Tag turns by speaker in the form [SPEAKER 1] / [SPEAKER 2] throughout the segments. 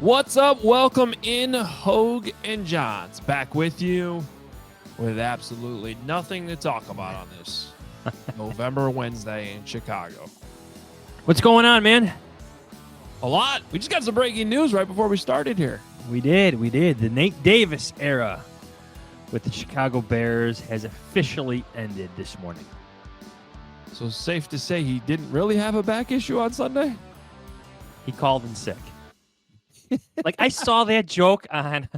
[SPEAKER 1] What's up? Welcome in, Hoge and Jahns. Back with you with absolutely nothing to talk about on this November Wednesday in Chicago.
[SPEAKER 2] What's going on, man?
[SPEAKER 1] A lot. We just got some breaking news right before we started here.
[SPEAKER 2] We did. The Nate Davis era with the Chicago Bears has officially ended this morning.
[SPEAKER 1] So safe to say he didn't really have a back issue on Sunday?
[SPEAKER 2] He called in sick. Like, I saw that joke on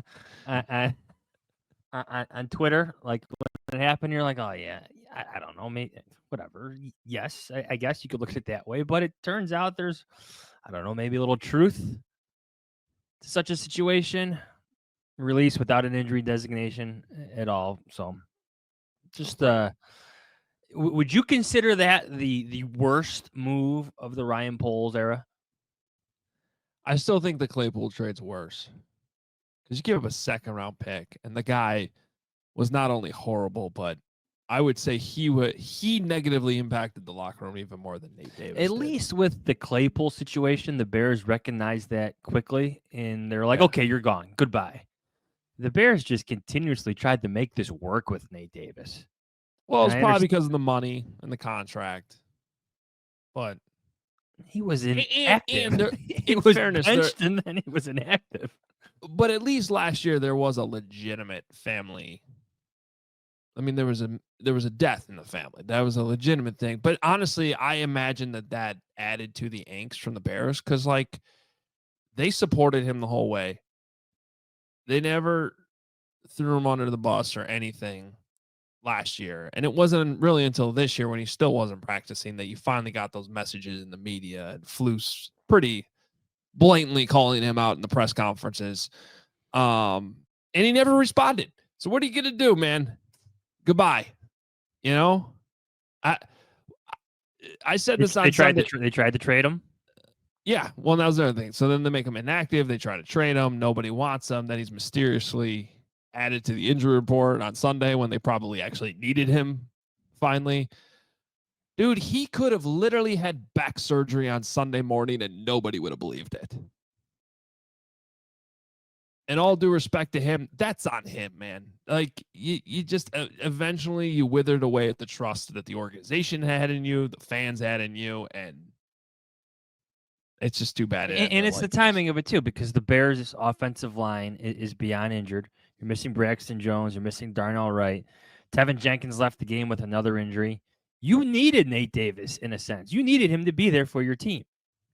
[SPEAKER 2] Twitter. Like, when it happened, you're like, oh, yeah, I don't know, maybe, whatever. Yes, I guess you could look at it that way. But it turns out there's, I don't know, maybe a little truth to such a situation. Release without an injury designation at all. So, just would you consider that the worst move of the Ryan Poles era?
[SPEAKER 1] I still think the Claypool trade's worse. Because you give up a second-round pick, and the guy was not only horrible, but I would say he negatively impacted the locker room even more than Nate Davis
[SPEAKER 2] At least with the Claypool situation, the Bears recognized that quickly, and they're like, okay, you're gone. Goodbye. The Bears just continuously tried to make this work with Nate Davis.
[SPEAKER 1] Well, it's probably because of the money and the contract. But
[SPEAKER 2] he was inactive. He was benched, and then he was inactive.
[SPEAKER 1] But at least last year there was a legitimate family. I mean, there was a death in the family. That was a legitimate thing. But honestly, I imagine that added to the angst from the Bears because, like, they supported him the whole way. They never threw him under the bus or anything last year. And it wasn't really until this year when he still wasn't practicing that you finally got those messages in the media and Flus pretty blatantly calling him out in the press conferences. And he never responded. So what are you going to do, man? Goodbye. You know, I said this on
[SPEAKER 2] Sunday. They tried to trade him.
[SPEAKER 1] Yeah, well, that was the other thing. So then they make him inactive. They try to trade him. Nobody wants him. Then he's mysteriously added to the injury report on Sunday when they probably actually needed him finally. Dude, he could have literally had back surgery on Sunday morning and nobody would have believed it. And all due respect to him, that's on him, man. Like, you just eventually you withered away at the trust that the organization had in you, the fans had in you, and it's just too bad.
[SPEAKER 2] And it's the timing of it, too, because the Bears' offensive line is beyond injured. You're missing Braxton Jones. You're missing Darnell Wright. Tevin Jenkins left the game with another injury. You needed Nate Davis, in a sense. You needed him to be there for your team.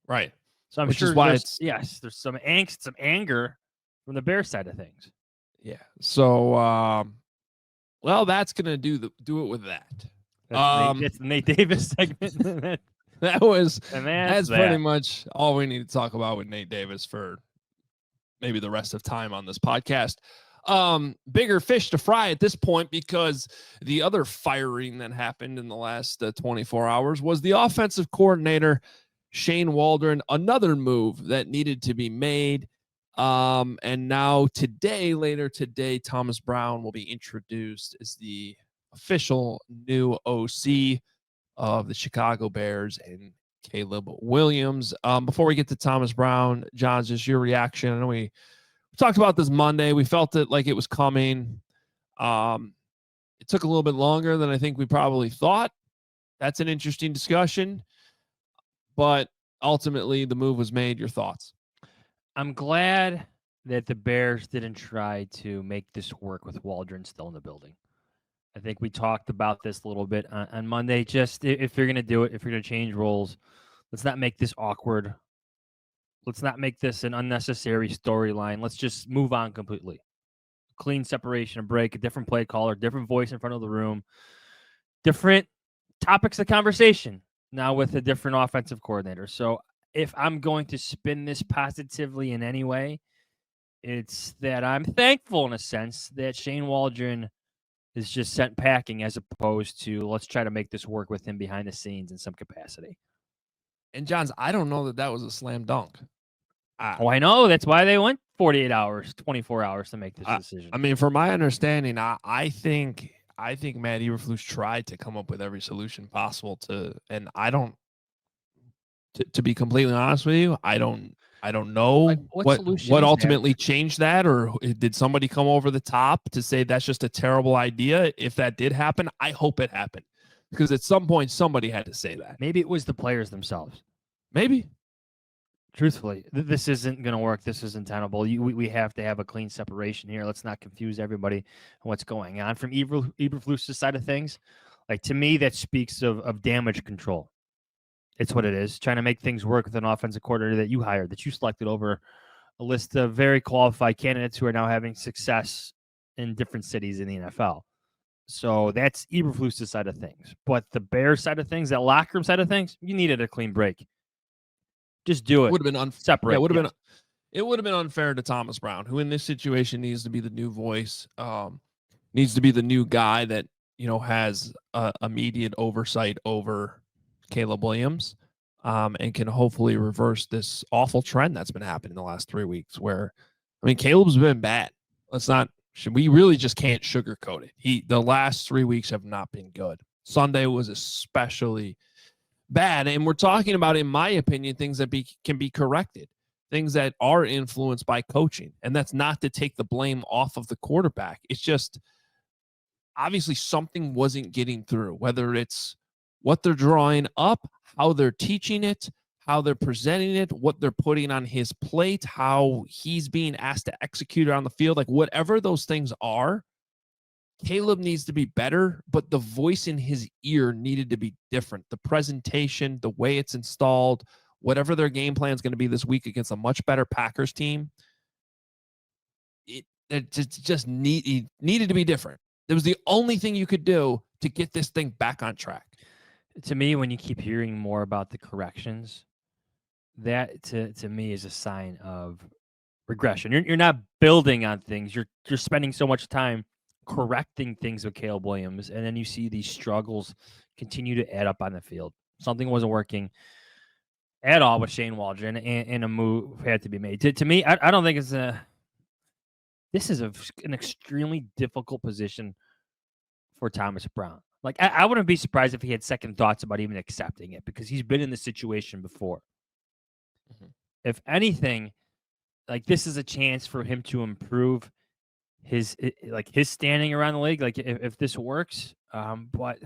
[SPEAKER 1] Right.
[SPEAKER 2] So I'm sure there's some angst, some anger from the Bears side of things.
[SPEAKER 1] Yeah. So, well, that's going to do it with that.
[SPEAKER 2] That's the Nate Davis segment.
[SPEAKER 1] That's pretty much all we need to talk about with Nate Davis for maybe the rest of time on this podcast. Bigger fish to fry at this point because the other firing that happened in the last 24 hours was the offensive coordinator, Shane Waldron, another move that needed to be made. And now later today, Thomas Brown will be introduced as the official new OC of the Chicago Bears and Caleb Williams. Before we get to Thomas Brown, John, just your reaction. I know we talked about this Monday. We felt it like it was coming. It took a little bit longer than I think we probably thought. That's an interesting discussion. But ultimately, the move was made. Your thoughts?
[SPEAKER 2] I'm glad that the Bears didn't try to make this work with Waldren still in the building. I think we talked about this a little bit on Monday. Just if you're going to do it, if you're going to change roles, let's not make this awkward. Let's not make this an unnecessary storyline. Let's just move on completely. Clean separation, a break, a different play caller, different voice in front of the room, different topics of conversation now with a different offensive coordinator. So if I'm going to spin this positively in any way, it's that I'm thankful in a sense that Shane Waldron is just sent packing as opposed to let's try to make this work with him behind the scenes in some capacity.
[SPEAKER 1] And Johns, I don't know that was a slam dunk.
[SPEAKER 2] I know. That's why they went 48 hours, 24 hours to make this decision.
[SPEAKER 1] I mean, from my understanding, I think Matt Eberflus tried to come up with every solution possible to be completely honest with you, I I don't know what ultimately changed that, or did somebody come over the top to say that's just a terrible idea? If that did happen, I hope it happened, because at some point somebody had to say that.
[SPEAKER 2] Maybe it was the players themselves.
[SPEAKER 1] Maybe.
[SPEAKER 2] Truthfully, this isn't going to work. This isn't tenable. We have to have a clean separation here. Let's not confuse everybody on what's going on. From Eberflus's side of things, like, to me, that speaks of damage control. It's what it is. Trying to make things work with an offensive coordinator that you hired, that you selected over a list of very qualified candidates who are now having success in different cities in the NFL. So that's Eberflus's side of things. But the Bears side of things, that locker room side of things, you needed a clean break. Just do it.
[SPEAKER 1] Would have been
[SPEAKER 2] separate.
[SPEAKER 1] Yeah, it would have been unfair to Thomas Brown, who in this situation needs to be the new voice, needs to be the new guy that, has immediate oversight over Caleb Williams, and can hopefully reverse this awful trend that's been happening the last 3 weeks, where, Caleb's been bad. We really just can't sugarcoat it. The last 3 weeks have not been good. Sunday was especially bad. And we're talking about, in my opinion, things that can be corrected, things that are influenced by coaching. And that's not to take the blame off of the quarterback. It's just, obviously something wasn't getting through, whether it's what they're drawing up, how they're teaching it, how they're presenting it, what they're putting on his plate, how he's being asked to execute it on the field. Like, whatever those things are, Caleb needs to be better, but the voice in his ear needed to be different. The presentation, the way it's installed, whatever their game plan is going to be this week against a much better Packers team, it just needed to be different. It was the only thing you could do to get this thing back on track.
[SPEAKER 2] To me, when you keep hearing more about the corrections, that to me is a sign of regression. You're not building on things. You're spending so much time correcting things with Caleb Williams, and then you see these struggles continue to add up on the field. Something wasn't working at all with Shane Waldron, and a move had to be made. To me, I don't think this is an extremely difficult position for Thomas Brown. Like, I wouldn't be surprised if he had second thoughts about even accepting it, because he's been in this situation before. Mm-hmm. If anything, like, this is a chance for him to improve his standing around the league, like, if this works. But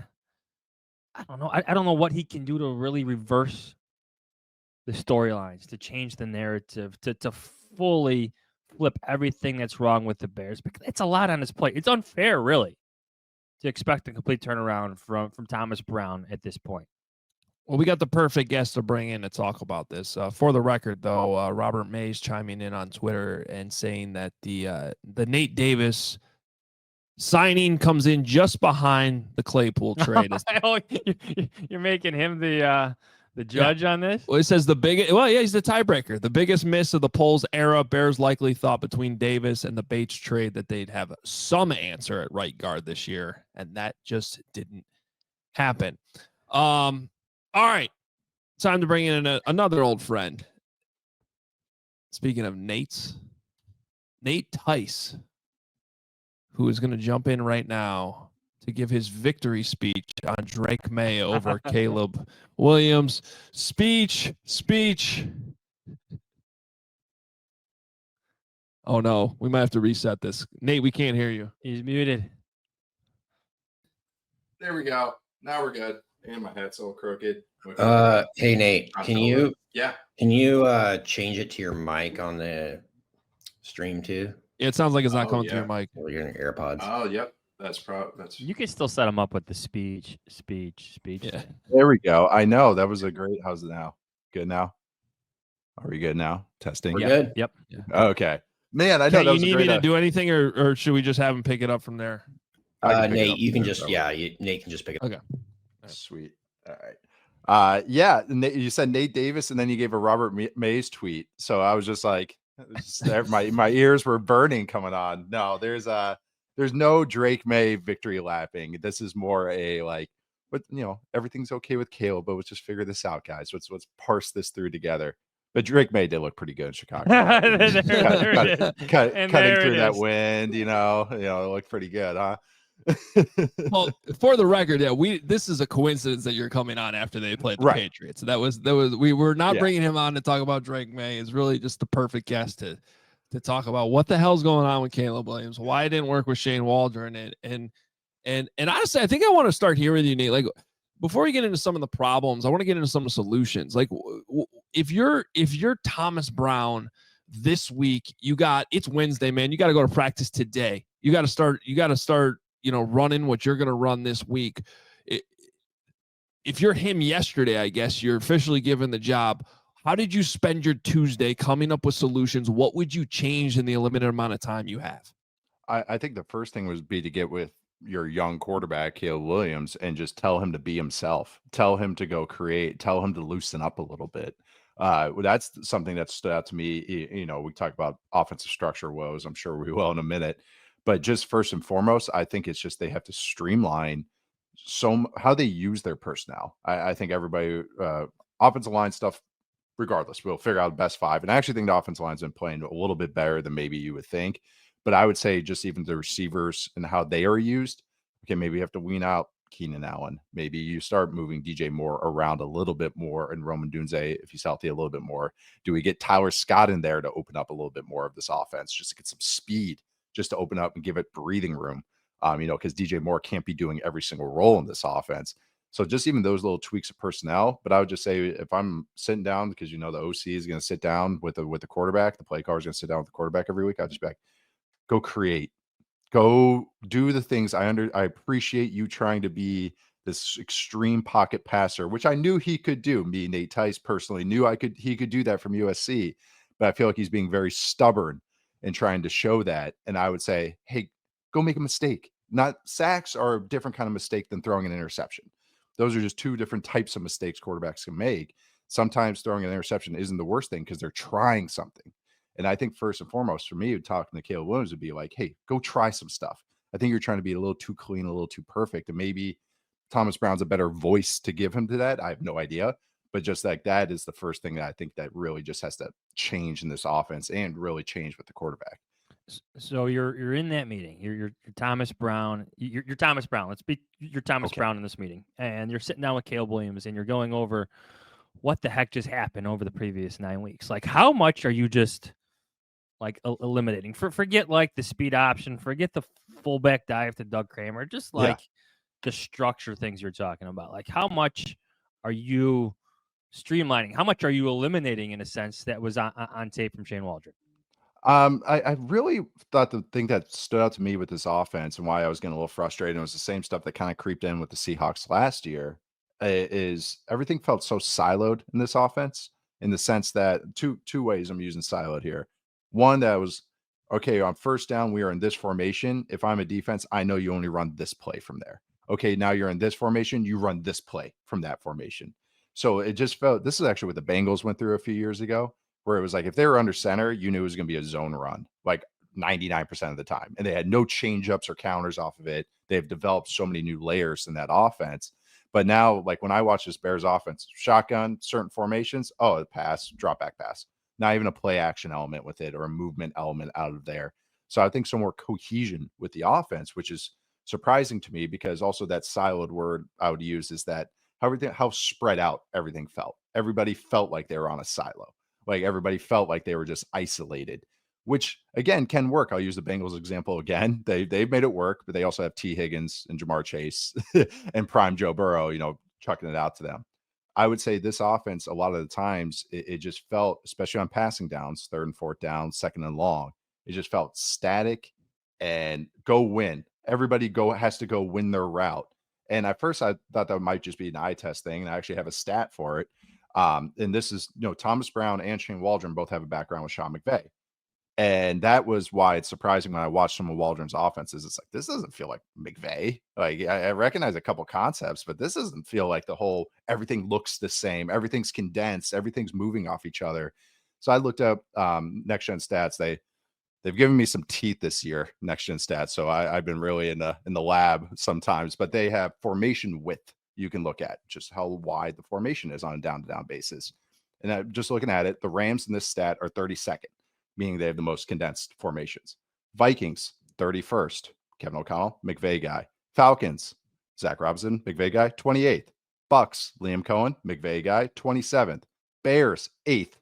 [SPEAKER 2] I don't know. I don't know what he can do to really reverse the storylines, to change the narrative, to fully flip everything that's wrong with the Bears, because it's a lot on his plate. It's unfair, really, to expect a complete turnaround from Thomas Brown at this point.
[SPEAKER 1] Well, we got the perfect guest to bring in to talk about this. For the record, though, Robert Mays chiming in on Twitter and saying that the Nate Davis signing comes in just behind the Claypool trade.
[SPEAKER 2] You're making him the judge on this?
[SPEAKER 1] Well, it says he's the tiebreaker. The biggest miss of the polls era. Bears likely thought between Davis and the Bates trade that they'd have some answer at right guard this year, and that just didn't happen. All right, time to bring in another old friend. Speaking of Nate's, Nate Tice, who is going to jump in right now to give his victory speech on Drake May over Caleb Williams. Speech. Oh, no, we might have to reset this. Nate, we can't hear you.
[SPEAKER 2] He's muted.
[SPEAKER 3] There we go. Now we're good. And my head's all crooked.
[SPEAKER 4] Hey Nate, can you change it to your mic on the stream too?
[SPEAKER 1] Yeah, it sounds like it's not coming through your mic.
[SPEAKER 4] Or your AirPods.
[SPEAKER 3] Oh, yep. That's.
[SPEAKER 2] You can still set them up with the speech.
[SPEAKER 1] Yeah.
[SPEAKER 3] There we go. I know that was a great. How's it now? Good now. Are we good now? Testing.
[SPEAKER 4] We're good.
[SPEAKER 2] Yep.
[SPEAKER 3] Okay. Man, I know that was
[SPEAKER 1] you need me to do anything, or should we just have him pick it up from there?
[SPEAKER 4] Nate, you can just Nate can just pick it up.
[SPEAKER 1] Okay.
[SPEAKER 3] Sweet. All right. You said Nate Davis, and then you gave a Robert Mays tweet. So I was just like, my ears were burning coming on. No, there's no Drake May victory lapping. This is more a like, but everything's okay with Caleb, but let's just figure this out, guys. Let's parse this through together. But Drake May did look pretty good in Chicago. Cutting through that wind, it looked pretty good, huh?
[SPEAKER 1] Well, for the record, yeah, this is a coincidence that you're coming on after they played the Patriots. That was we were not bringing him on to talk about Drake May. It's really just the perfect guest to talk about what the hell's going on with Caleb Williams, why it didn't work with Shane Waldron, and honestly, I think I want to start here with you, Nate. Like, before we get into some of the problems, I want to get into some of the solutions. Like, if you're Thomas Brown this week, it's Wednesday, man. You got to go to practice today. You got to start, running what you're going to run this week. If you're him yesterday, I guess you're officially given the job. How did you spend your Tuesday coming up with solutions? What would you change in the limited amount of time you have?
[SPEAKER 3] I think the first thing would be to get with your young quarterback, Caleb Williams, and just tell him to be himself. Tell him to go create. Tell him to loosen up a little bit. That's something that stood out to me. We talk about offensive structure woes. I'm sure we will in a minute. But just first and foremost, I think it's just they have to streamline how they use their personnel. I think everybody, offensive line stuff, regardless, we'll figure out the best five. And I actually think the offensive line's been playing a little bit better than maybe you would think. But I would say just even the receivers and how they are used. Okay, maybe you have to wean out Keenan Allen. Maybe you start moving DJ Moore around a little bit more and Roman Dunze, if he's healthy, a little bit more. Do we get Tyler Scott in there to open up a little bit more of this offense, just to get some speed, just to open up and give it breathing room? Because DJ Moore can't be doing every single role in this offense. So just even those little tweaks of personnel. But I would just say if I'm sitting down, because the OC is going to sit down with the quarterback, the play caller is going to sit down with the quarterback every week, I'll just be like, go create, go do the things. I appreciate you trying to be this extreme pocket passer, which I knew he could do. Me, Nate Tice personally knew he could do that from USC, but I feel like he's being very stubborn and trying to show that. And I would say, hey, go make a mistake. Not sacks are a different kind of mistake than throwing an interception. Those are just two different types of mistakes quarterbacks can make. Sometimes throwing an interception isn't the worst thing because they're trying something. And I think first and foremost for me, talking to Caleb Williams would be like, hey, go try some stuff. I think you're trying to be a little too clean, a little too perfect. And maybe Thomas Brown's a better voice to give him to that. I have no idea. But just like that is the first thing that I think that really just has to change in this offense and really change with the quarterback.
[SPEAKER 2] So you're in that meeting. You're Thomas Brown. You're Thomas Brown. Let's be you're Thomas Brown in this meeting. And you're sitting down with Caleb Williams and you're going over what the heck just happened over the previous 9 weeks. Like, how much are you just like eliminating? Forget like the speed option, forget the fullback dive to Doug Kramer, just like the structure things you're talking about. Like, how much are you streamlining? How much are you eliminating in a sense that was on tape from Shane Waldron?
[SPEAKER 3] I really thought the thing that stood out to me with this offense and why I was getting a little frustrated, and it was the same stuff that kind of creeped in with the Seahawks last year, is everything felt so siloed in this offense, in the sense that two ways I'm using siloed here. One, that was, okay, on first down, we are in this formation. If I'm a defense, I know you only run this play from there. Okay, now you're in this formation, you run this play from that formation. So it just felt, this is actually what the Bengals went through a few years ago, where it was like, if they were under center, you knew it was going to be a zone run, like 99% of the time. And they had no change ups or counters off of it. They've developed so many new layers in that offense. But now, like when I watch this Bears offense, shotgun, certain formations, a pass, drop back pass, not even a play action element with it or a movement element out of there. So I think some more cohesion with the offense, which is surprising to me, because also that siloed word I would use is that how spread out everything felt. Everybody felt like they were on a silo. Like everybody felt like they were just isolated, which again can work. I'll use the Bengals example again. They've made it work, but they also have T. Higgins and Jamar Chase and prime Joe Burrow, chucking it out to them. I would say this offense, a lot of the times, it just felt, especially on passing downs, third and fourth down, second and long, it just felt static and go win. Everybody has to go win their route. And at first I thought that might just be an eye test thing, and I actually have a stat for it. And this is, Thomas Brown and Shane Waldron both have a background with Sean McVay. And that was why it's surprising when I watched some of Waldron's offenses. It's like, this doesn't feel like McVay. Like, I recognize a couple concepts, but this doesn't feel like the whole, everything looks the same. Everything's condensed. Everything's moving off each other. So I looked up Next Gen Stats. They've given me some teeth this year, Next Gen Stats. So I've been really in the lab sometimes, but they have formation width you can look at, just how wide the formation is on a down-to-down basis. And I'm just looking at it, the Rams in this stat are 32nd, meaning they have the most condensed formations. Vikings, 31st, Kevin O'Connell, McVay guy. Falcons, Zach Robinson, McVay guy, 28th. Bucks, Liam Cohen, McVay guy, 27th. Bears, 8th.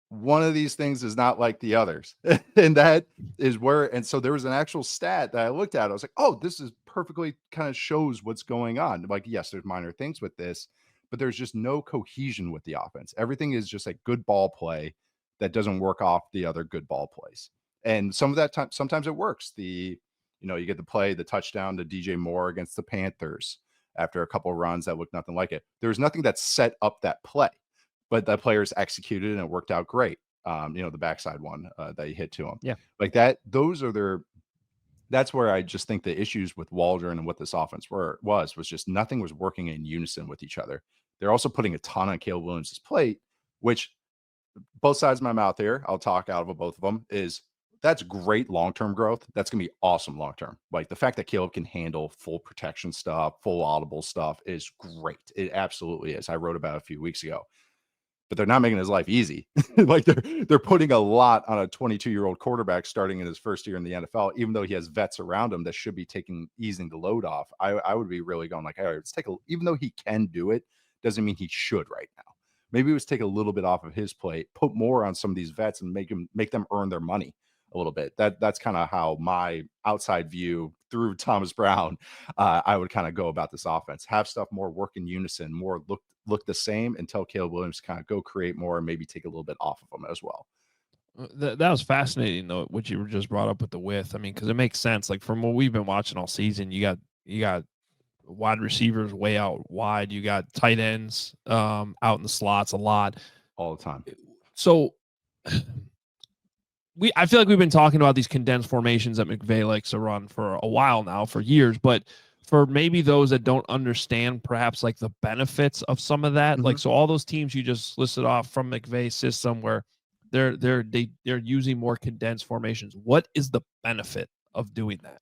[SPEAKER 3] One of these things is not like the others. And that is where, and so there was an actual stat that I looked at. I was like, oh, this is perfectly kind of shows what's going on. Like, yes, there's minor things with this, but there's just no cohesion with the offense. Everything is just a good ball play that doesn't work off the other good ball plays. And some of that time, sometimes it works. You get to play the touchdown to DJ Moore against the Panthers after a couple of runs that looked nothing like it. There's nothing that set up that play, but the players executed and it worked out great. The backside one that he hit to him.
[SPEAKER 2] Yeah.
[SPEAKER 3] Like that, that's where I just think the issues with Waldren and what this offense was just nothing was working in unison with each other. They're also putting a ton on Caleb Williams' plate, which both sides of my mouth here, I'll talk out of both of them, is that's great long-term growth. That's going to be awesome long-term. Like the fact that Caleb can handle full protection stuff, full audible stuff is great. It absolutely is. I wrote about it a few weeks ago. But they're not making his life easy. Like they're putting a lot on a 22-year-old quarterback starting in his first year in the NFL, even though he has vets around him that should be easing the load off. I would be really going like, all right, let's even though he can do it, doesn't mean he should right now. Maybe let's take a little bit off of his plate, put more on some of these vets and make them earn their money a little bit. That's kind of how my outside view through Thomas Brown, I would kind of go about this offense. Have stuff more work in unison, more look the same, and tell Caleb Williams to kind of go create more and maybe take a little bit off of them as well.
[SPEAKER 1] That was fascinating though, what you just brought up with the width. I mean, because it makes sense. Like from what we've been watching all season, you got wide receivers way out wide. You got tight ends out in the slots a lot
[SPEAKER 3] all the time.
[SPEAKER 1] So I feel like we've been talking about these condensed formations that McVay likes to run for a while now, for years, but for maybe those that don't understand perhaps like the benefits of some of that, like, so all those teams you just listed off from McVay's system where they're using more condensed formations. What is the benefit of doing that?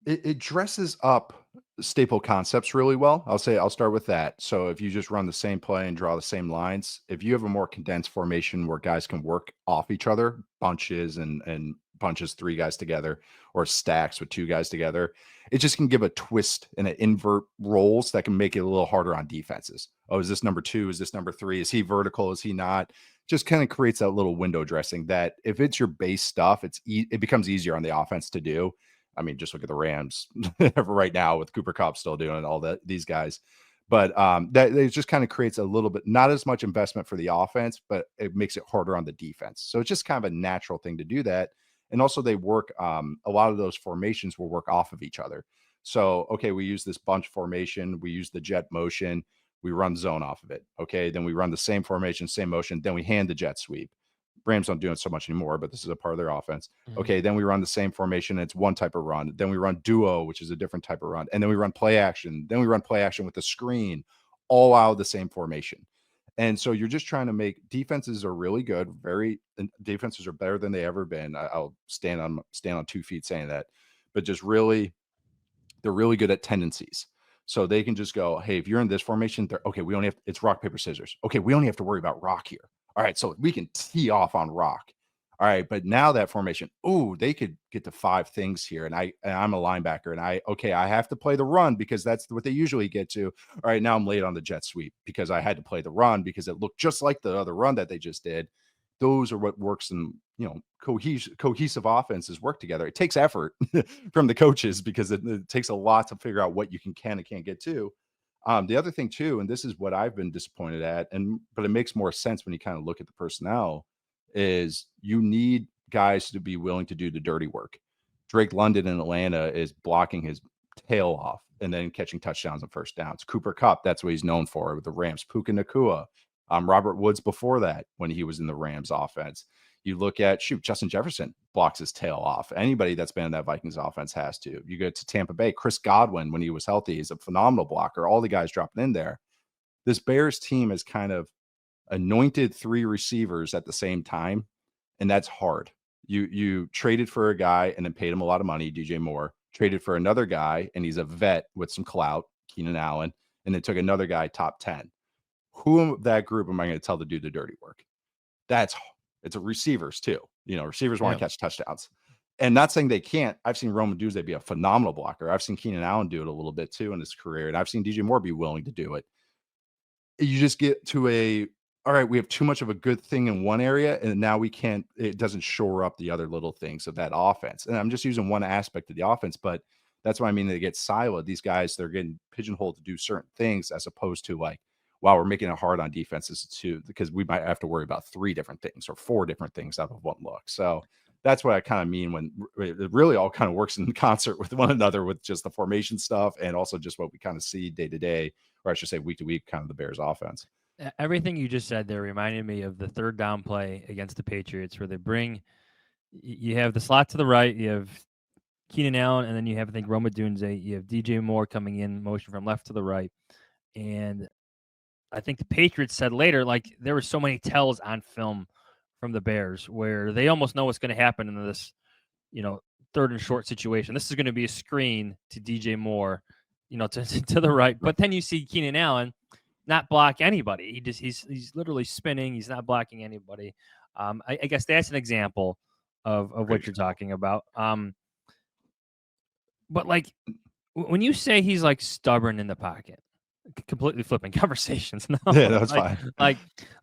[SPEAKER 3] It dresses up staple concepts really well. I'll start with that. So if you just run the same play and draw the same lines, if you have a more condensed formation where guys can work off each other, bunches and bunches, 3 guys together, or stacks with 2 guys together, it just can give a twist and an invert roles that can make it a little harder on defenses. Oh, is this number 2? Is this number 3? Is he vertical? Is he not? Just kind of creates that little window dressing that if it's your base stuff, it becomes easier on the offense to do. I mean, just look at the Rams right now with Cooper Kupp still doing all that, these guys. But that it just kind of creates a little bit, not as much investment for the offense, but it makes it harder on the defense. So it's just kind of a natural thing to do that. And also they work, a lot of those formations will work off of each other. So, okay, we use this bunch formation. We use the jet motion. We run zone off of it. Okay, then we run the same formation, same motion. Then we hand the jet sweep. Rams don't do it so much anymore, but this is a part of their offense. Okay, then we run the same formation. And it's one type of run. Then we run duo, which is a different type of run. And then we run play action. Then we run play action with the screen, all out of the same formation. And so you're just trying to make defenses are really good. Defenses are better than they ever been. I'll stand on 2 feet saying that, but just really, they're really good at tendencies. So they can just go, hey, if you're in this formation, okay, it's rock, paper, scissors. Okay, we only have to worry about rock here. All right, so we can tee off on rock. All right, but now that formation, they could get to 5 things here, and I'm a linebacker, and I have to play the run because that's what they usually get to. All right, now I'm late on the jet sweep because I had to play the run because it looked just like the other run that they just did. Those are what works in, cohesive offenses work together. It takes effort from the coaches because it takes a lot to figure out what you can and can't get to. The other thing too, and this is what I've been disappointed at, but it makes more sense when you kind of look at the personnel, is you need guys to be willing to do the dirty work. Drake London in Atlanta is blocking his tail off and then catching touchdowns and first downs. Cooper Kupp, that's what he's known for with the Rams. Puka Nacua, Robert Woods before that when he was in the Rams offense. You look at, Justin Jefferson blocks his tail off. Anybody that's been in that Vikings offense has to. You go to Tampa Bay, Chris Godwin, when he was healthy, is a phenomenal blocker. All the guys dropping in there. This Bears team has kind of anointed 3 receivers at the same time, and that's hard. You traded for a guy and then paid him a lot of money, DJ Moore. Traded for another guy, and he's a vet with some clout, Keenan Allen, and then took another guy top 10. Who of that group am I going to tell to do the dirty work? It's a receivers too. Receivers want to catch touchdowns. And not saying they can't. I've seen Roman Duzay be a phenomenal blocker. I've seen Keenan Allen do it a little bit too in his career, and I've seen DJ Moore be willing to do it. You just get to all right, we have too much of a good thing in one area, and now it doesn't shore up the other little things of that offense. And I'm just using one aspect of the offense, but that's what I mean. They get siloed. These guys, they're getting pigeonholed to do certain things as opposed to like, wow, we're making it hard on defenses too, because we might have to worry about 3 different things or 4 different things out of one look. So that's what I kind of mean when it really all kind of works in concert with one another, with just the formation stuff and also just what we kind of see day to day, or I should say week to week, kind of the Bears offense.
[SPEAKER 2] Everything you just said there reminded me of the 3rd down play against the Patriots, where you have the slot to the right, you have Keenan Allen, and then you have, I think, Roma Dunze, you have DJ Moore coming in motion from left to the right. And I think the Patriots said later, like, there were so many tells on film from the Bears where they almost know what's going to happen in this, 3rd and short situation. This is going to be a screen to DJ Moore, to the right. But then you see Keenan Allen not block anybody. He's literally spinning. He's not blocking anybody. I guess that's an example of what you're talking about. But like when you say he's like stubborn in the pocket, completely flipping conversations. No,
[SPEAKER 3] yeah, that's fine.
[SPEAKER 2] Like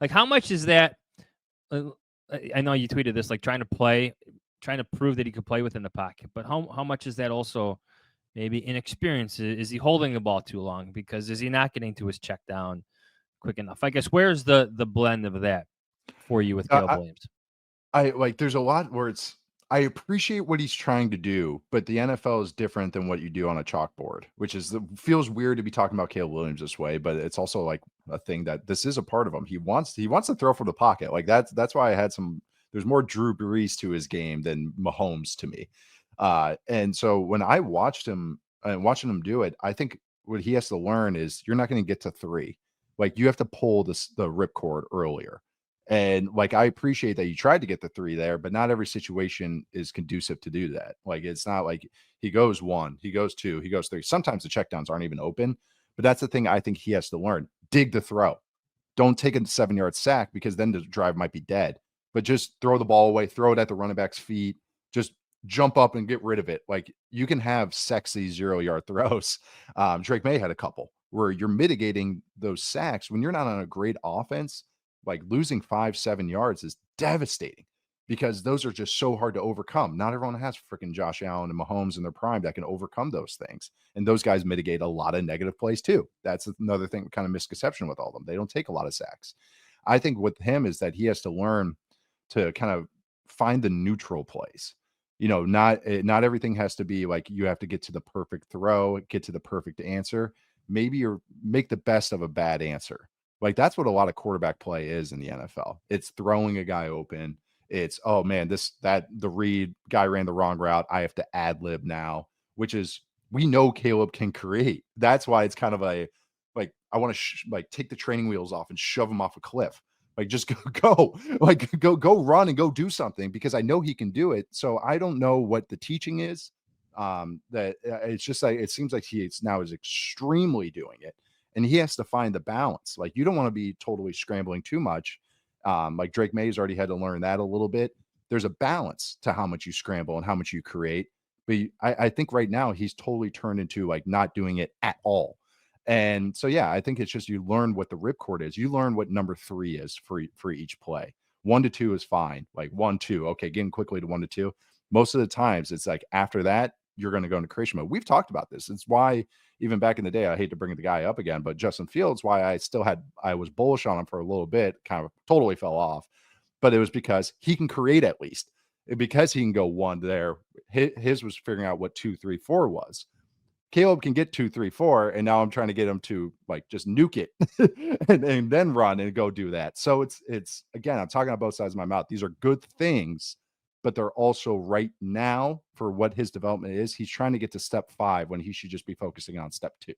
[SPEAKER 2] how much is that? I know you tweeted this, like trying to prove that he could play within the pocket, but how much is that also maybe inexperience? Is he holding the ball too long? Because is he not getting to his check down quick enough? I guess where's the blend of that for you with Caleb Williams?
[SPEAKER 3] I like there's a lot where I appreciate what he's trying to do, but the NFL is different than what you do on a chalkboard, which feels weird to be talking about Caleb Williams this way, but it's also like a thing that this is a part of him. He wants to throw from the pocket. Like that's why there's more Drew Brees to his game than Mahomes to me. And so when I watched him and watching him do it, I think what he has to learn is you're not going to get to 3. Like you have to pull the ripcord earlier. And like, I appreciate that you tried to get the 3 there, but not every situation is conducive to do that. Like, it's not like he goes 1, he goes 2, he goes 3. Sometimes the checkdowns aren't even open, but that's the thing I think he has to learn. Dig the throw. Don't take a 7-yard sack, because then the drive might be dead, but just throw the ball away, throw it at the running back's feet, just jump up and get rid of it. Like, you can have sexy 0-yard throws. Drake May had a couple where you're mitigating those sacks when you're not on a great offense. Like, losing 5-7 yards is devastating, because those are just so hard to overcome. Not everyone has freaking Josh Allen and Mahomes in their prime that can overcome those things. And those guys mitigate a lot of negative plays too. That's another thing, kind of misconception with all of them. They don't take a lot of sacks. I think with him is that he has to learn to kind of find the neutral plays. Not everything has to be like you have to get to the perfect throw, get to the perfect answer. Maybe make the best of a bad answer. Like, that's what a lot of quarterback play is in the NFL. It's throwing a guy open. It's, oh man, the read guy ran the wrong route. I have to ad lib now, which is, we know Caleb can create. That's why it's kind of I want to take the training wheels off and shove him off a cliff. Like, just go run and go do something, because I know he can do it. So I don't know what the teaching is. That it's just like, it seems like he now is extremely doing it. And he has to find the balance. Like, you don't want to be totally scrambling too much. Like Drake May's already had to learn that a little bit. There's a balance to how much you scramble and how much you create. But I think right now he's totally turned into like not doing it at all. And so, yeah, I think it's just, you learn what the ripcord is. You learn what number 3 is for each play. 1 to 2 is fine. Like 1, 2. Okay, getting quickly to 1 to 2. Most of the times it's like after that, you're going to go into creation mode. We've talked about this. It's why even back in the day, I hate to bring the guy up again, but Justin Fields, why I was bullish on him for a little bit, kind of totally fell off, but it was because he can create, at least because he can go 1 there. His was figuring out what 2, 3, 4 was. Caleb can get 2, 3, 4. And now I'm trying to get him to like just nuke it and then run and go do that. So it's again, I'm talking on both sides of my mouth. These are good things, but they're also right now for what his development is. He's trying to get to step 5 when he should just be focusing on step 2.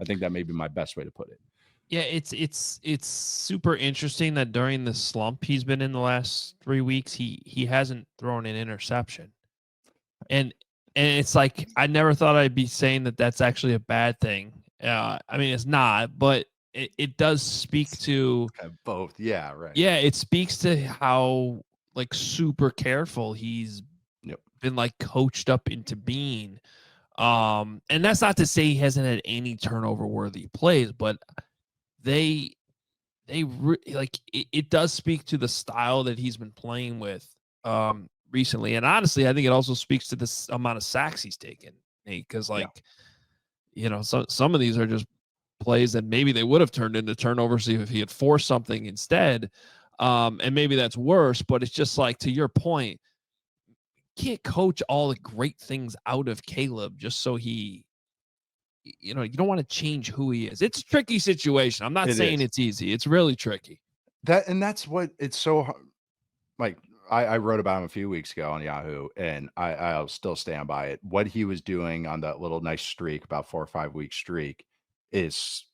[SPEAKER 3] I think that may be my best way to put it.
[SPEAKER 1] Yeah, it's super interesting that during the slump he's been in the last 3 weeks, he hasn't thrown an interception. And it's like, I never thought I'd be saying that that's actually a bad thing. I mean, it's not, but it does speak to
[SPEAKER 3] both. Yeah, right.
[SPEAKER 1] Yeah, it speaks to how like super careful he's been like coached up into being. And that's not to say he hasn't had any turnover worthy plays, but it does speak to the style that he's been playing with recently. And honestly, I think it also speaks to this amount of sacks he's taken, Nate, because some of these are just plays that maybe they would have turned into turnovers if he had forced something instead. And maybe that's worse, but it's just like, to your point, you can't coach all the great things out of Caleb just so he, you don't want to change who he is. It's a tricky situation. I'm not saying it's easy. It's really tricky.
[SPEAKER 3] That's what it's so hard. Like, I wrote about him a few weeks ago on Yahoo, and I'll still stand by it. What he was doing on that little nice streak, about 4 or 5 week streak, it's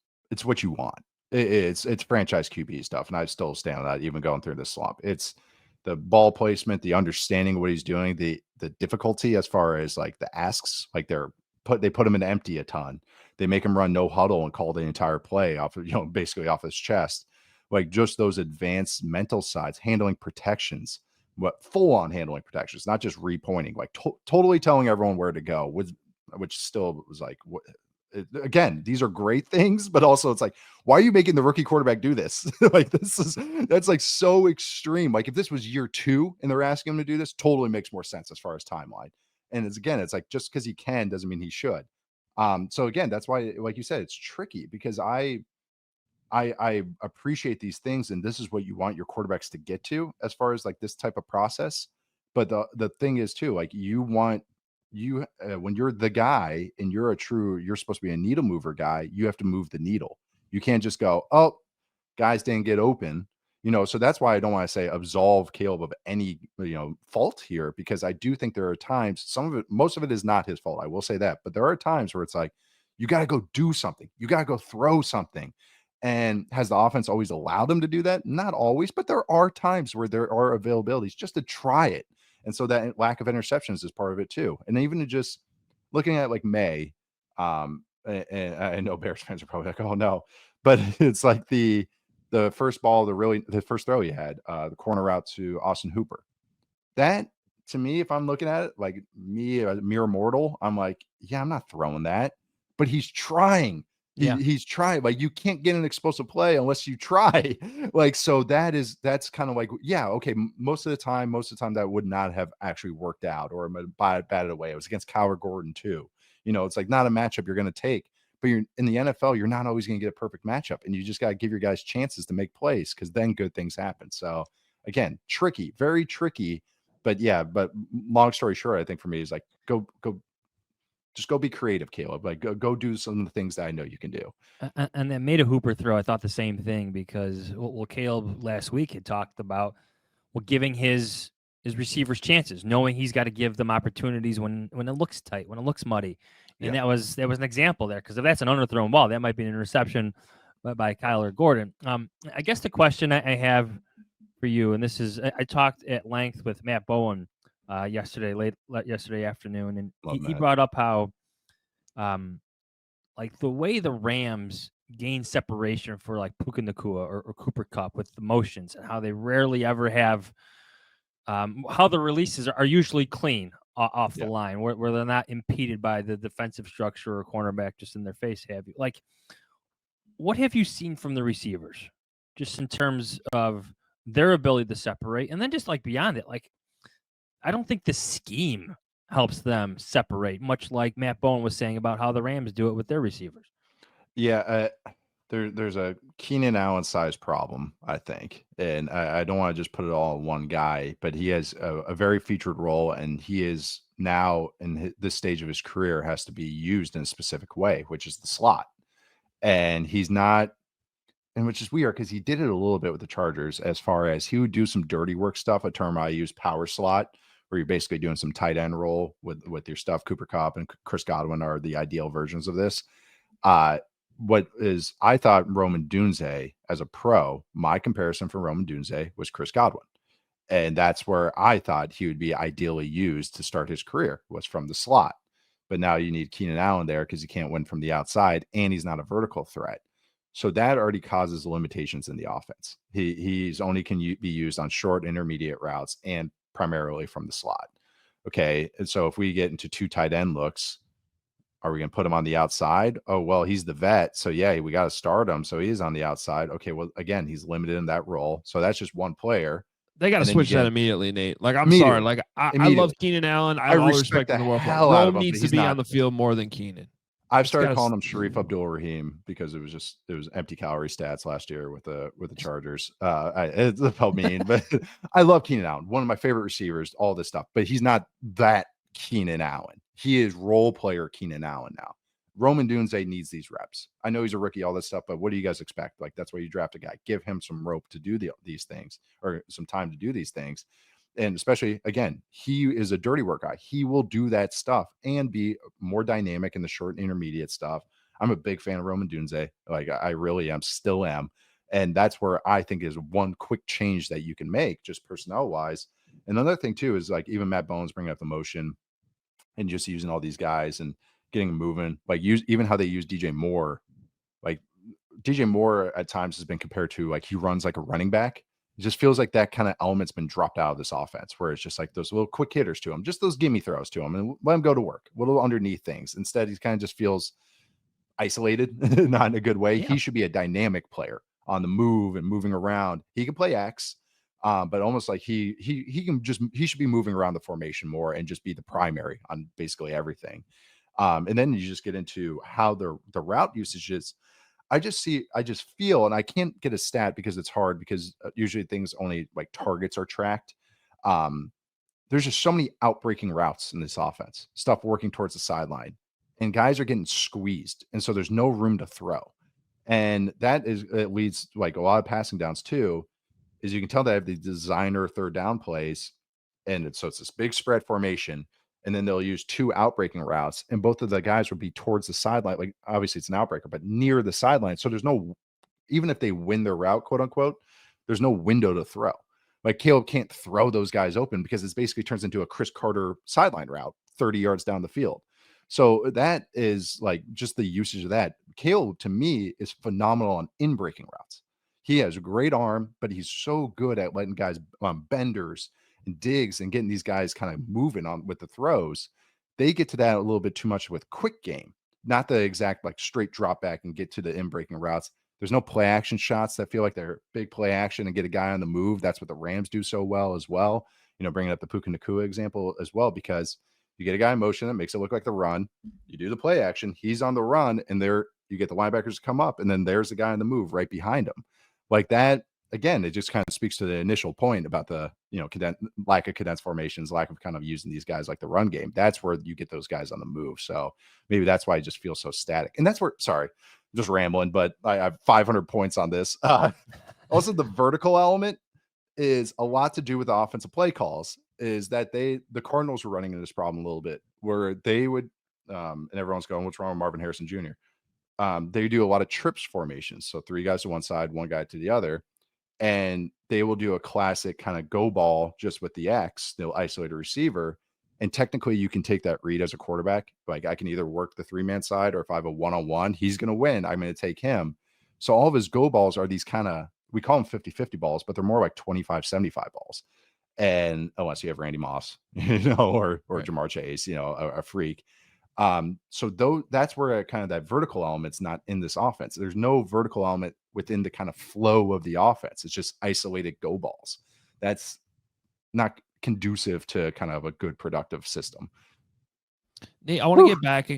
[SPEAKER 3] what you want. It's franchise QB stuff, and I still stand on that, even going through this slump. It's the ball placement, the understanding of what he's doing, the difficulty as far as like the asks, like they put him in empty a ton. They make him run no huddle and call the entire play off of, basically off his chest. Like, just those advanced mental sides, handling protections, full on handling protections, not just repointing, like totally telling everyone where to go, which still was like, again, these are great things, but also it's like, why are you making the rookie quarterback do this? Like, that's like so extreme. Like, if this was year 2 and they're asking him to do this, totally makes more sense as far as timeline. And it's like, just because he can doesn't mean he should. So again, that's why, like you said, it's tricky, because I appreciate these things, and this is what you want your quarterbacks to get to as far as like this type of process. But the thing is too, like, when you're the guy and you're supposed to be a needle mover guy, you have to move the needle. You can't just go, oh, guys didn't get open, so that's why I don't want to say absolve Caleb of any, fault here, because I do think there are times, most of it is not his fault. I will say that, but there are times where it's like, you got to go do something. You got to go throw something. And has the offense always allowed them to do that? Not always, but there are times where there are availabilities just to try it. And so that lack of interceptions is part of it too. And even just looking at like May, and I know Bears fans are probably like, oh no, but it's like the first ball, the first throw he had, the corner route to Austin Hooper. That, to me, if I'm looking at it, like me, a mere mortal, I'm like, yeah, I'm not throwing that, but he's trying. He's trying. Like, you can't get an explosive play unless you try. Like, so that's kind of like, yeah, okay. Most of the time that would not have actually worked out, or batted away. It was against Kyler Gordon too. It's like not a matchup you're going to take. But you're in the NFL, you're not always going to get a perfect matchup, and you just got to give your guys chances to make plays, because then good things happen. So again, tricky, very tricky. But yeah, but long story short, I think for me is like, just go be creative, Caleb. Like, go do some of the things that I know you can do.
[SPEAKER 2] And then made a Hooper throw. I thought the same thing, because Caleb last week had talked about giving his receivers chances, knowing he's got to give them opportunities when it looks tight, when it looks muddy. And that was an example there, because if that's an underthrown ball, that might be an interception by Kyler Gordon. I guess the question I have for you, and this is, I talked at length with Matt Bowen yesterday afternoon, and he brought up how like the way the Rams gain separation for like Puka Nacua or Cooper Kupp with the motions, and how they rarely ever have how the releases are usually clean off the line, where they're not impeded by the defensive structure or cornerback just in their face. Like, what have you seen from the receivers, just in terms of their ability to separate, and then just like beyond it? Like, I don't think the scheme helps them separate, much like Matt Bowen was saying about how the Rams do it with their receivers.
[SPEAKER 3] Yeah, there's a Keenan Allen size problem, I think. And I don't want to just put it all on one guy, but he has a very featured role, and he is now in this stage of his career has to be used in a specific way, which is the slot. And he's not, and which is weird, because he did it a little bit with the Chargers, as far as he would do some dirty work stuff, a term I use, power slot, where you're basically doing some tight end role with your stuff. Cooper Kupp and Chris Godwin are the ideal versions of this. I thought Roman Dunze as a pro, my comparison for Roman Dunze was Chris Godwin. And that's where I thought he would be ideally used to start his career, was from the slot. But now you need Keenan Allen there, because he can't win from the outside, and he's not a vertical threat. So that already causes limitations in the offense. He's only can be used on short intermediate routes and primarily from the slot. Okay, and so if we get into 2 tight end looks, are we going to put him on the outside? Oh, well, he's the vet. So, yeah, we got to start him. So he is on the outside. Okay, well, again, he's limited in that role. So that's just one player.
[SPEAKER 1] They got to switch that immediately, Nate. Like, I'm sorry. Like, I love Keenan Allen. I have all the respect in the world. Rome needs to be on the field more than Keenan.
[SPEAKER 3] I've started calling him Sharif Abdul-Rahim because it was empty calorie stats last year with the Chargers. It's a mean, but I love Keenan Allen. One of my favorite receivers, all this stuff. But he's not that Keenan Allen. He is role player Keenan Allen now. Roman Dunze needs these reps. I know he's a rookie, all this stuff, but what do you guys expect? Like, that's why you draft a guy. Give him some rope to do these things, or some time to do these things. And especially, again, he is a dirty work guy. He will do that stuff and be more dynamic in the short and intermediate stuff. I'm a big fan of Roman Dunze. Like, I really am, still am. And that's where I think is one quick change that you can make just personnel wise. And another thing too is like even Matt Bones bringing up the motion and just using all these guys and getting them moving, like even how they use DJ Moore. Like DJ Moore at times has been compared to like he runs like a running back. It just feels like that kind of element's been dropped out of this offense where it's just like those little quick hitters to him, just those gimme throws to him and let him go to work, little underneath things. Instead, he kind of just feels isolated, not in a good way. Yeah. He should be a dynamic player on the move and moving around. He can play X, but almost like he should be moving around the formation more and just be the primary on basically everything. And then you just get into how the route usage is. I just feel, and I can't get a stat because it's hard because usually things only like targets are tracked. There's just so many outbreaking routes in this offense, stuff working towards the sideline, and guys are getting squeezed. And so there's no room to throw. And it leads like a lot of passing downs too, is you can tell they have the designer third down plays. And so it's this big spread formation. And then they'll use 2 outbreaking routes, and both of the guys would be towards the sideline. Like obviously it's an outbreaker, but near the sideline. So there's no, even if they win their route, quote unquote, there's no window to throw. Like Caleb can't throw those guys open because it basically turns into a Chris Carter sideline route 30 yards down the field. So that is like just the usage of that. Caleb to me is phenomenal on in-breaking routes. He has a great arm, but he's so good at letting guys benders and digs and getting these guys kind of moving on with the throws. They get to that a little bit too much with quick game, not the exact like straight drop back and get to the in-breaking routes. There's no play action shots that feel like they're big play action and get a guy on the move. That's what the Rams do so well as well. You know, bringing up the Puka Nacua example as well, because you get a guy in motion that makes it look like the run. You do the play action. He's on the run, and there you get the linebackers to come up, and then there's the guy on the move right behind him. Like that, again, it just kind of speaks to the initial point about the, you know, lack of condensed formations, lack of kind of using these guys like the run game. That's where you get those guys on the move. So maybe that's why it just feels so static. And that's where, sorry, I'm just rambling, but I have 500 points on this. Also, the vertical element is a lot to do with the offensive play calls. Is that the Cardinals were running into this problem a little bit where they would, and everyone's going, what's wrong with Marvin Harrison Jr.? They do a lot of trips formations. So 3 guys to one side, 1 guy to the other. And they will do a classic kind of go ball just with the X. They'll isolate a receiver. And technically you can take that read as a quarterback. Like I can either work the 3-man side, or if I have a 1-on-1, he's going to win. I'm going to take him. So all of his go balls are these kind of, we call them 50-50 balls, but they're more like 25-75 balls. And unless you have Randy Moss, you know, or right. Jamar Chase, you know, a freak. So that's where kind of that vertical element's not in this offense. There's no vertical element within the kind of flow of the offense. It's just isolated go balls. That's not conducive to kind of a good productive system.
[SPEAKER 1] Nate, I want to get back.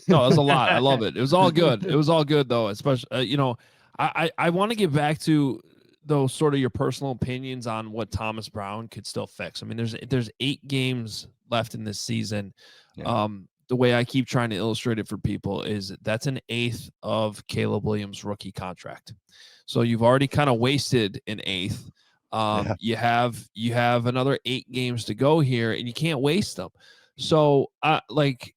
[SPEAKER 1] No, that was a lot. I love it. It was all good. It was all good though. Especially, you know, I want to get back to those sort of your personal opinions on what Thomas Brown could still fix. I mean, there's 8 games left in this season. Yeah. The way I keep trying to illustrate it for people is that's an 1/8 of Caleb Williams' rookie contract. So you've already kind of wasted an 1/8. Yeah. You have another 8 games to go here, and you can't waste them. So like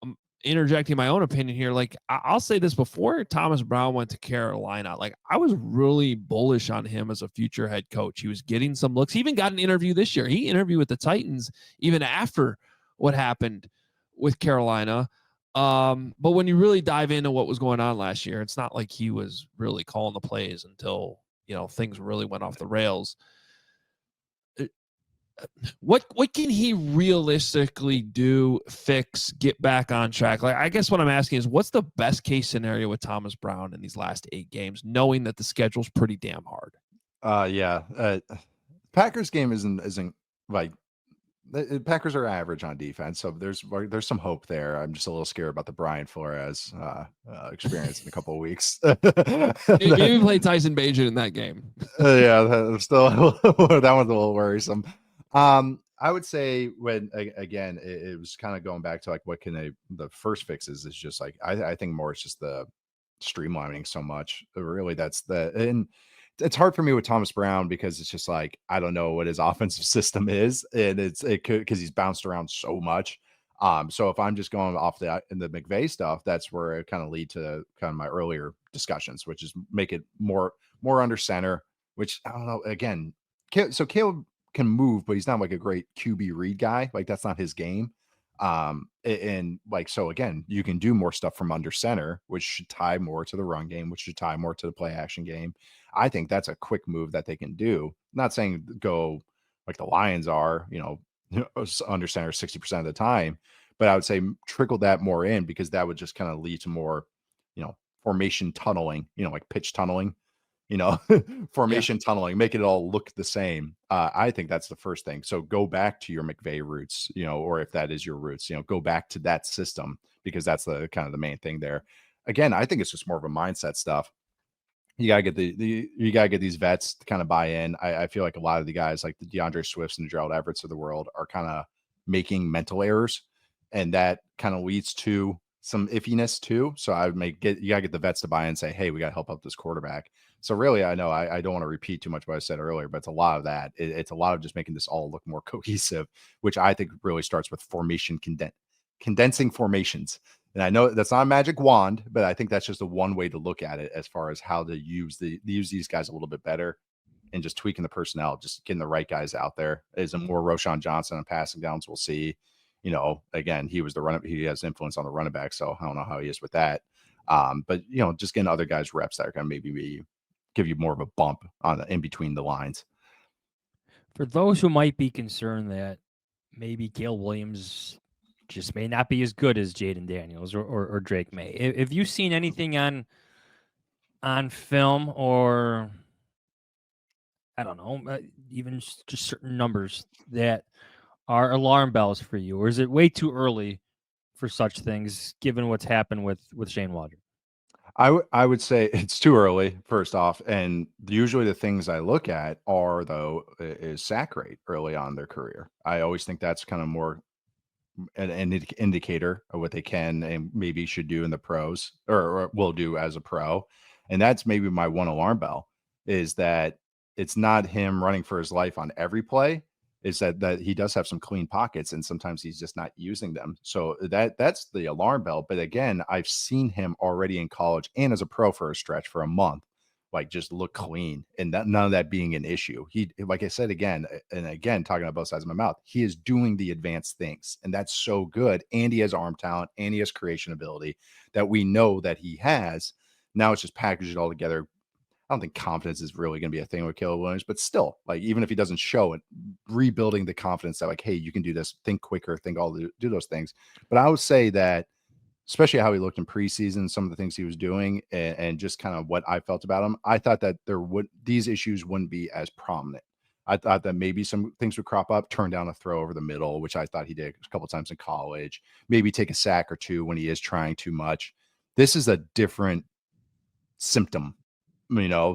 [SPEAKER 1] I'm interjecting my own opinion here. Like I'll say this, before Thomas Brown went to Carolina, like I was really bullish on him as a future head coach. He was getting some looks. He even got an interview this year. He interviewed with the Titans even after what happened with Carolina. But when you really dive into what was going on last year, it's not like he was really calling the plays until, you know, things really went off the rails. what can he realistically do, fix, get back on track? Like, I guess what I'm asking is, what's the best case scenario with Thomas Brown in these last 8 games, knowing that the schedule's pretty damn hard?
[SPEAKER 3] Packers game isn't like the Packers are average on defense, so there's some hope there. I'm just a little scared about the Brian Flores experience in a couple of weeks.
[SPEAKER 1] Maybe play Tyson Bagent in that game.
[SPEAKER 3] That's still that one's a little worrisome. I would say when again it was kind of going back to like what can the first fixes is just like I think more it's just the streamlining so much. Really, and it's hard for me with Thomas Brown because it's just like I don't know what his offensive system is, and it could because he's bounced around so much. So if I'm just going off the McVay stuff, that's where it kind of lead to kind of my earlier discussions, which is make it more under center. Which I don't know. Again, so Caleb can move, but he's not like a great QB read guy. Like that's not his game. And like so again, you can do more stuff from under center, which should tie more to the run game, which should tie more to the play action game. I think that's a quick move that they can do. Not saying go like the Lions are, under center 60% of the time, but I would say trickle that more in because that would just kind of lead to more, formation tunneling, like pitch tunneling, formation tunneling, make it all look the same. I think that's the first thing. So go back to your McVay roots, or if that is your roots, go back to that system because that's the kind of the main thing there. Again, I think it's just more of a mindset stuff. You gotta get you gotta get these vets to kind of buy in. I feel like a lot of the guys like the DeAndre Swifts and the Gerald Everetts of the world are kind of making mental errors, and that kind of leads to some iffiness too. So I would you gotta get the vets to buy in and say, hey, we gotta help out this quarterback. So really, I know I don't want to repeat too much what I said earlier, but it's a lot of that. It's a lot of just making this all look more cohesive, which I think really starts with formation condensing formations. And I know that's not a magic wand, but I think that's just one way to look at it as far as how to use these guys a little bit better and just tweaking the personnel, just getting the right guys out there. Is a more Roshan Johnson on passing downs. We'll see. Again, he has influence on the running back, so I don't know how he is with that. But just getting other guys reps that are going to maybe give you more of a bump in between the lines.
[SPEAKER 2] For those who might be concerned that maybe Caleb Williams just may not be as good as Jaden Daniels or Drake May. If you've seen anything on film or I don't know, even just certain numbers that are alarm bells for you, or is it way too early for such things given what's happened with Shane Waldron?
[SPEAKER 3] I would say it's too early, first off, and usually the things I look at is sack rate early on in their career. I always think that's kind of more an indicator of what they can and maybe should do in the pros or will do as a pro. And that's maybe my one alarm bell is that it's not him running for his life on every play. Is that he does have some clean pockets and sometimes he's just not using them. So that's the alarm bell. But again, I've seen him already in college and as a pro for a stretch for a month, like just look clean and none of that being an issue. He, like I said, again, talking about both sides of my mouth, he is doing the advanced things and that's so good. And he has arm talent and he has creation ability that we know that he has. Now it's just packaged it all together. I don't think confidence is really going to be a thing with Caleb Williams, but still, like, even if he doesn't show it, rebuilding the confidence that like, hey, you can do this, think quicker, do those things. But I would say that, especially how he looked in preseason, some of the things he was doing and just kind of what I felt about him, I thought that these issues wouldn't be as prominent. I thought that maybe some things would crop up, turn down a throw over the middle, which I thought he did a couple times in college, maybe take a sack or two when he is trying too much. This is a different symptom.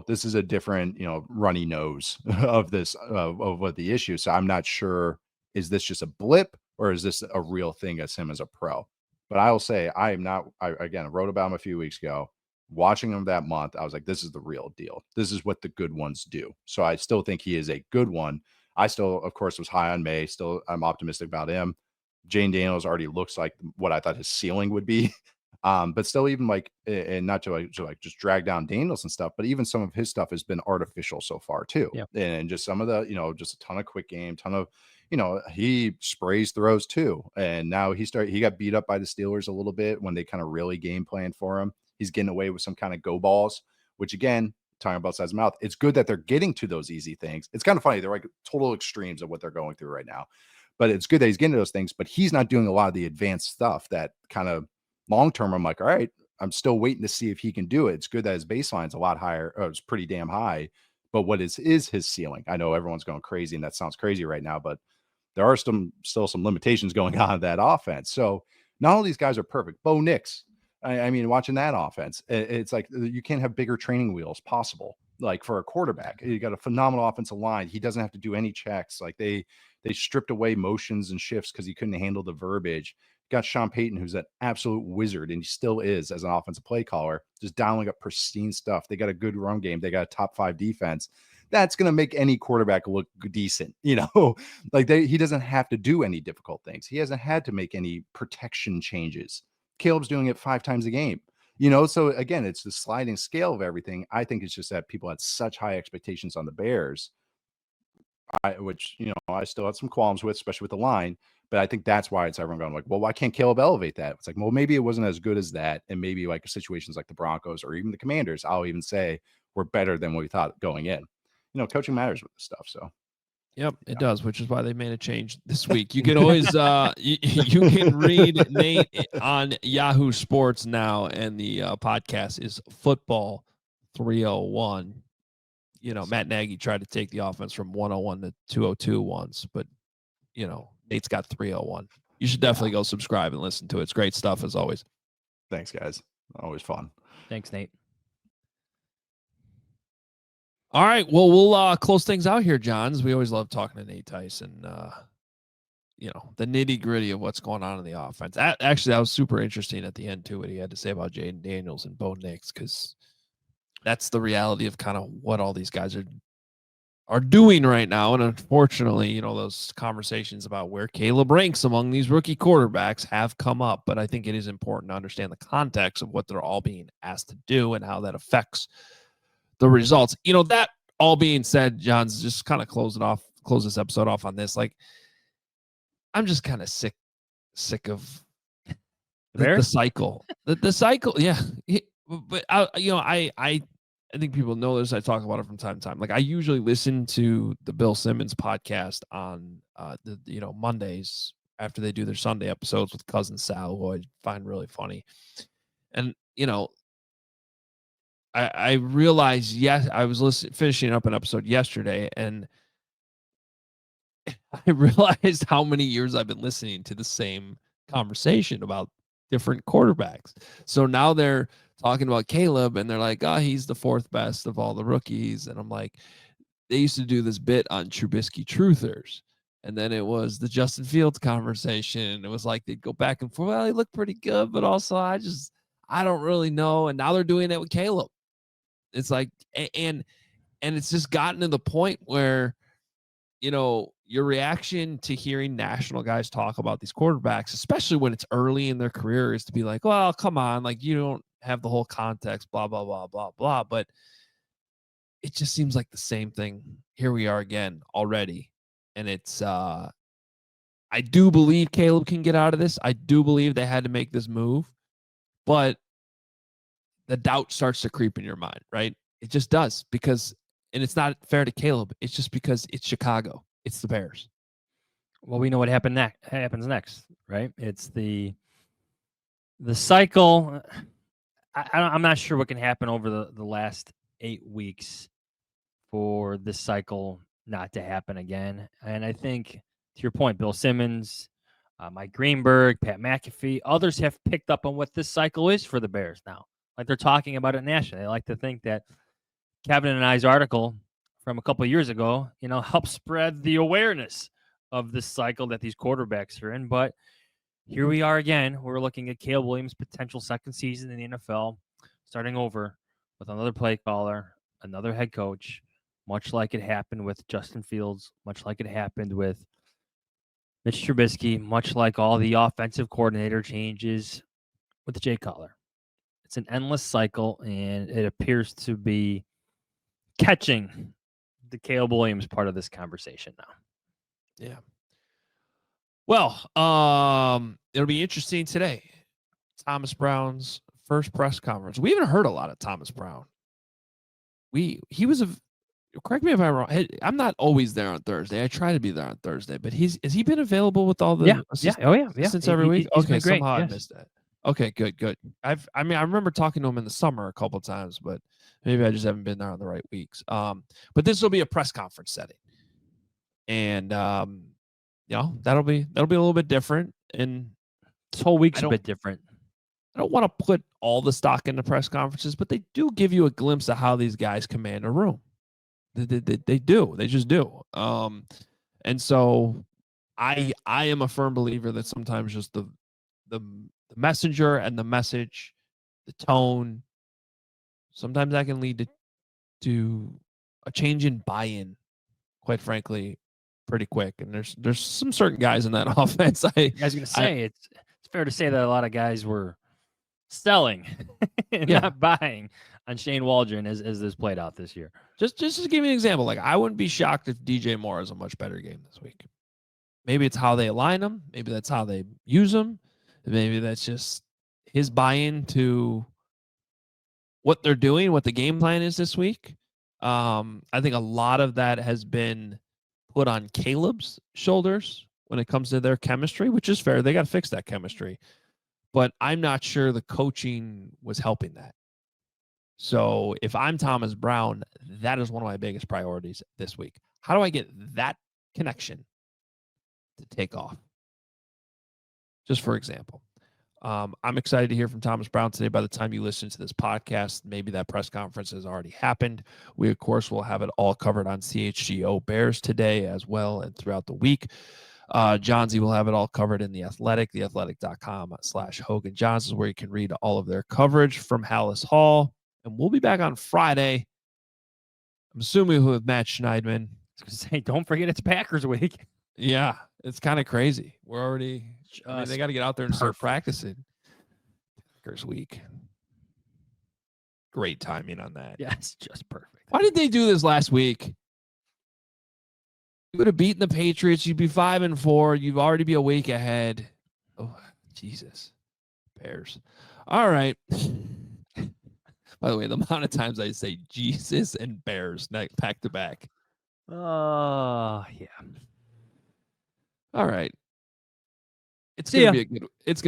[SPEAKER 3] This is a different, runny nose of this, of what the issue. So I'm not sure, is this just a blip or is this a real thing as him as a pro? But I will say I wrote about him a few weeks ago, watching him that month. I was like, this is the real deal. This is what the good ones do. So I still think he is a good one. I still, of course, was high on May. Still, I'm optimistic about him. Jane Daniels already looks like what I thought his ceiling would be. But still, even like, and not to just drag down Daniels and stuff, but even some of his stuff has been artificial so far too.
[SPEAKER 2] Yeah.
[SPEAKER 3] And just some of the, just a ton of quick game, ton of, he sprays throws too. And now he got beat up by the Steelers a little bit when they kind of really game planned for him. He's getting away with some kind of go balls, which again, talking about size of mouth. It's good that they're getting to those easy things. It's kind of funny. They're like total extremes of what they're going through right now. But it's good that he's getting to those things, but he's not doing a lot of the advanced stuff that kind of long term. I'm like, all right, I'm still waiting to see if he can do it. It's good that his baseline's a lot higher. It's pretty damn high. But what is his ceiling? I know everyone's going crazy, and that sounds crazy right now, but there are still some limitations going on in that offense. So not all these guys are perfect. Bo Nix, I mean, watching that offense, it's like you can't have bigger training wheels possible. Like for a quarterback, you got a phenomenal offensive line. He doesn't have to do any checks. Like they stripped away motions and shifts because he couldn't handle the verbiage. Got Sean Payton, who's an absolute wizard, and he still is as an offensive play caller, just dialing up pristine stuff. They got a good run game. They got a top 5 defense. That's going to make any quarterback look decent. Like he doesn't have to do any difficult things. He hasn't had to make any protection changes. Caleb's doing it 5 times a game. So again, it's the sliding scale of everything. I think it's just that people had such high expectations on the Bears, which I still had some qualms with, especially with the line. But I think that's why it's everyone going like, well, why can't Caleb elevate that? It's like, well, maybe it wasn't as good as that. And maybe like situations like the Broncos or even the Commanders, I'll even say were better than what we thought going in. Coaching matters with this stuff. So.
[SPEAKER 1] Yep, it does, which is why they made a change this week. You can always you can read Nate on Yahoo Sports now, and the podcast is Football 301. Matt Nagy tried to take the offense from 101 to 202 once, but Nate's got 301. You should definitely go subscribe and listen to it. It's great stuff as always.
[SPEAKER 3] Thanks, guys. Always fun.
[SPEAKER 2] Thanks, Nate.
[SPEAKER 1] All right. Well, we'll close things out here, Jahns. We always love talking to Nate Tice and, the nitty gritty of what's going on in the offense. Actually, that was super interesting at the end, too, what he had to say about Jaden Daniels and Bo Nix, because that's the reality of kind of what all these guys are doing right now. And unfortunately, those conversations about where Caleb ranks among these rookie quarterbacks have come up. But I think it is important to understand the context of what they're all being asked to do and how that affects the results. That all being said, Jahns, just kind of close this episode off on this. Like, I'm just kind of sick of the cycle. The cycle, yeah. But I think people know this. I talk about it from time to time. Like, I usually listen to the Bill Simmons podcast on Mondays after they do their Sunday episodes with Cousin Sal, who I find really funny. And I realized, yes, I was finishing up an episode yesterday, and I realized how many years I've been listening to the same conversation about different quarterbacks. So now they're talking about Caleb, and they're like, oh, he's the 4th best of all the rookies. And I'm like, they used to do this bit on Trubisky Truthers. And then it was the Justin Fields conversation. It was like they'd go back and forth. Well, he looked pretty good, but also I don't really know. And now they're doing it with Caleb. It's like, and it's just gotten to the point where, your reaction to hearing national guys talk about these quarterbacks, especially when it's early in their career, is to be like, well, come on, like you don't have the whole context, blah, blah, blah, blah, blah. But it just seems like the same thing. Here we are again already. And it's, I do believe Caleb can get out of this. I do believe they had to make this move, but the doubt starts to creep in your mind, right? It just does, because, and it's not fair to Caleb. It's just because it's Chicago. It's the Bears.
[SPEAKER 2] Well, we know what happens next, right? It's the cycle. I'm not sure what can happen over the last 8 weeks for this cycle not to happen again. And I think, to your point, Bill Simmons, Mike Greenberg, Pat McAfee, others have picked up on what this cycle is for the Bears now. Like, they're talking about it nationally. I like to think that Kevin and I's article from a couple of years ago, helped spread the awareness of this cycle that these quarterbacks are in. But here we are again. We're looking at Caleb Williams' potential second season in the NFL, starting over with another play caller, another head coach, much like it happened with Justin Fields, much like it happened with Mitch Trubisky, much like all the offensive coordinator changes with Jay Cutler. It's an endless cycle, and it appears to be catching the Caleb Williams part of this conversation now.
[SPEAKER 1] Yeah. Well, it'll be interesting today. Thomas Brown's first press conference. We haven't heard a lot of Thomas Brown he was a. Correct me if I'm wrong. I'm not always there on Thursday. I try to be there on Thursday, but has he been available with all the assistants every week? Okay, somehow I missed that. Okay, good. I remember talking to him in the summer a couple of times, but maybe I just haven't been there on the right weeks. But this will be a press conference setting, and that'll be a little bit different. And
[SPEAKER 2] this whole week's a bit different.
[SPEAKER 1] I don't want to put all the stock into press conferences, but they do give you a glimpse of how these guys command a room. They do. They just do. And so I am a firm believer that sometimes just the messenger and the message, the tone, sometimes that can lead to a change in buy-in, quite frankly, pretty quick. And there's some certain guys in that offense.
[SPEAKER 2] I was going to say it's fair to say that a lot of guys were selling and not buying on Shane Waldron as this played out this year.
[SPEAKER 1] Just to give you an example, like I wouldn't be shocked if DJ Moore has a much better game this week. Maybe it's how they align him. Maybe that's how they use him. Maybe that's just his buy-in to what they're doing, what the game plan is this week. I think a lot of that has been put on Caleb's shoulders when it comes to their chemistry, which is fair. They got to fix that chemistry. But I'm not sure the coaching was helping that. So if I'm Thomas Brown, that is one of my biggest priorities this week. How do I get that connection to take off? Just for example, I'm excited to hear from Thomas Brown today. By the time you listen to this podcast, maybe that press conference has already happened. We, of course, will have it all covered on CHGO Bears today as well and throughout the week. Jahns will have it all covered in The Athletic. theathletic.com/Hoge and Jahns is where you can read all of their coverage from Hallis Hall. And we'll be back on Friday. I'm assuming with Matt Schneidman.
[SPEAKER 2] I was going to say, don't forget it's Packers week.
[SPEAKER 1] Yeah, it's kind of crazy. We're already, they got to get out there and start practicing. Packers week. Great timing on that.
[SPEAKER 2] Yes, just perfect.
[SPEAKER 1] Why did they do this last week? You would have beaten the Patriots. You'd be 5-4. You'd already be a week ahead. Oh, Jesus. Bears. All right. By the way, the amount of times I say Jesus and Bears back to back.
[SPEAKER 2] Oh, yeah.
[SPEAKER 1] All right. It's gonna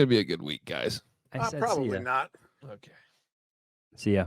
[SPEAKER 1] be a good week, guys.
[SPEAKER 5] Probably not.
[SPEAKER 1] Okay.
[SPEAKER 2] See ya.